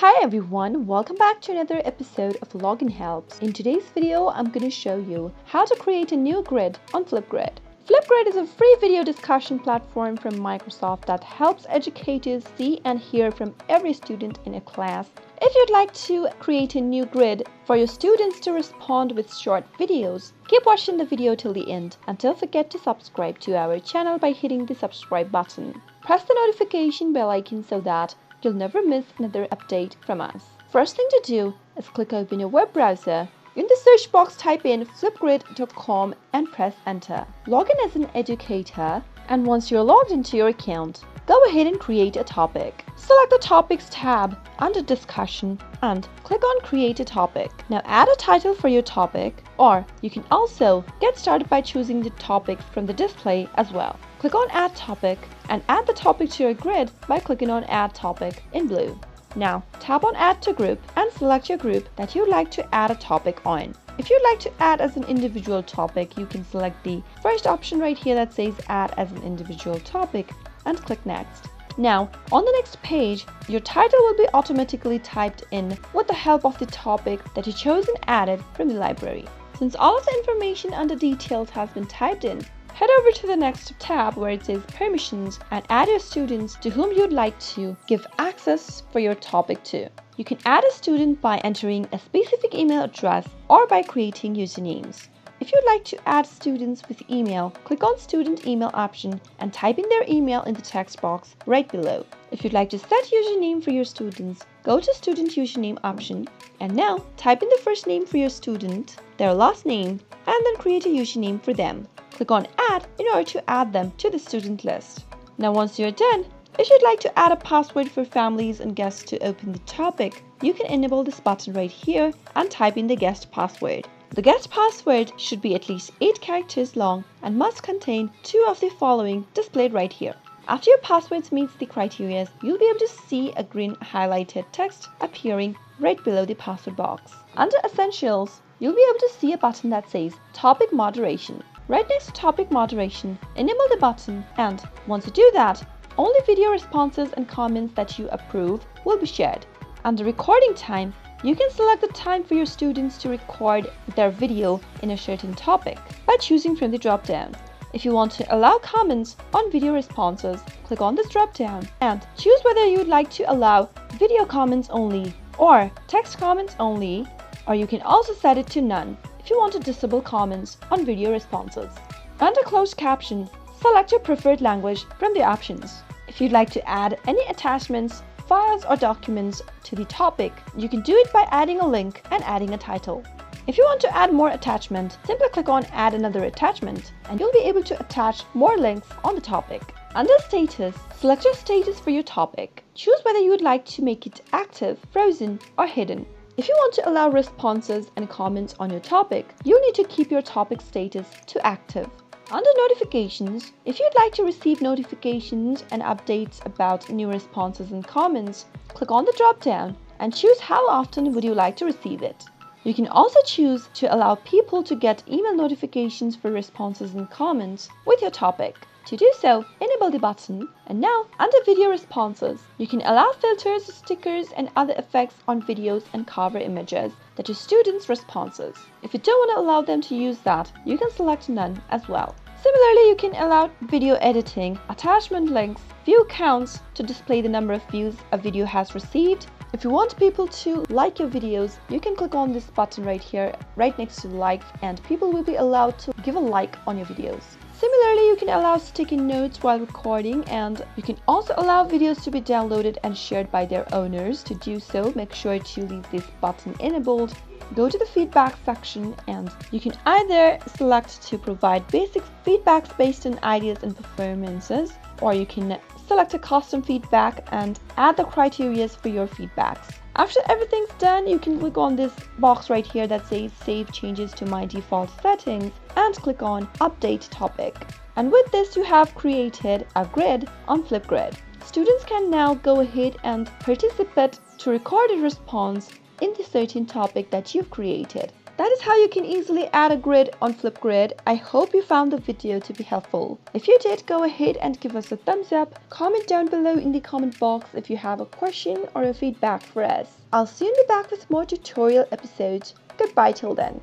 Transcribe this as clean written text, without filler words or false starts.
Hi everyone, welcome back to another episode of Login Helps. In today's video, I'm going to show you how to create a new grid on Flipgrid. Flipgrid is a free video discussion platform from Microsoft that helps educators see and hear from every student in a class. If you'd like to create a new grid for your students to respond with short videos, keep watching the video till the end and don't forget to subscribe to our channel by hitting the subscribe button. Press the notification bell icon so that you'll never miss another update from us. First thing to do is click open your web browser. In the search box, type in flipgrid.com and press enter. Log in as an educator, and once you're logged into your account, go ahead and create a topic. Select the Topics tab under Discussion and click on Create a Topic. Now add a title for your topic, or you can also get started by choosing the topic from the display as well. Click on Add Topic and add the topic to your grid by clicking on Add Topic in blue. Now tap on Add to Group and select your group that you'd like to add a topic on. If you'd like to add as an individual topic, you can select the first option right here that says Add as an individual topic and click Next. Now, on the next page, your title will be automatically typed in with the help of the topic that you chose and added from the library. Since all of the information under Details has been typed in, head over to the next tab where it says Permissions and add your students to whom you'd like to give access for your topic to. You can add a student by entering a specific email address or by creating usernames. If you'd like to add students with email, click on Student Email option and type in their email in the text box right below. If you'd like to set username for your students, go to Student Username option and now type in the first name for your student, their last name, and then create a username for them. Click on Add in order to add them to the student list. Now once you're done, if you'd like to add a password for families and guests to open the topic, you can enable this button right here and type in the guest password. The guest password should be at least 8 characters long and must contain 2 of the following displayed right here. After your password meets the criteria, you'll be able to see a green highlighted text appearing right below the password box. Under Essentials, you'll be able to see a button that says Topic Moderation. Right next to Topic Moderation, enable the button, and once you do that, only video responses and comments that you approve will be shared. Under Recording Time, you can select the time for your students to record their video in a certain topic by choosing from the drop-down. If you want to allow comments on video responses, click on this drop-down and choose whether you would like to allow video comments only or text comments only, or you can also set it to none if you want to disable comments on video responses. Under Closed Caption, select your preferred language from the options. If you'd like to add any attachments, files or documents to the topic, you can do it by adding a link and adding a title. If you want to add more attachment, simply click on Add Another Attachment and you'll be able to attach more links on the topic. Under Status, select your status for your topic. Choose whether you would like to make it active, frozen or hidden. If you want to allow responses and comments on your topic, you need to keep your topic status to active. Under Notifications, if you'd like to receive notifications and updates about new responses and comments, click on the drop-down and choose how often would you like to receive it. You can also choose to allow people to get email notifications for responses and comments with your topic. To do so, enable the button, and now under Video Responses, you can allow filters, stickers and other effects on videos and cover images that your students' responses. If you don't want to allow them to use that, you can select None as well. Similarly, you can allow video editing, attachment links, view counts to display the number of views a video has received. If you want people to like your videos, you can click on this button right here, right next to like, and people will be allowed to give a like on your videos. Similarly, you can allow sticky notes while recording, and you can also allow videos to be downloaded and shared by their owners. To do so, make sure to leave this button enabled. Go to the feedback section and you can either select to provide basic feedbacks based on ideas and performances, or you can select a custom feedback and add the criteria for your feedbacks. After everything's done, you can click on this box right here that says Save Changes to My Default Settings and click on Update Topic. And with this, you have created a grid on Flipgrid. Students can now go ahead and participate to record a response in the certain topic that you've created. That is how you can easily add a grid on Flipgrid. I hope you found the video to be helpful. If you did, go ahead and give us a thumbs up. Comment down below in the comment box if you have a question or a feedback for us. I'll soon be back with more tutorial episodes. Goodbye till then.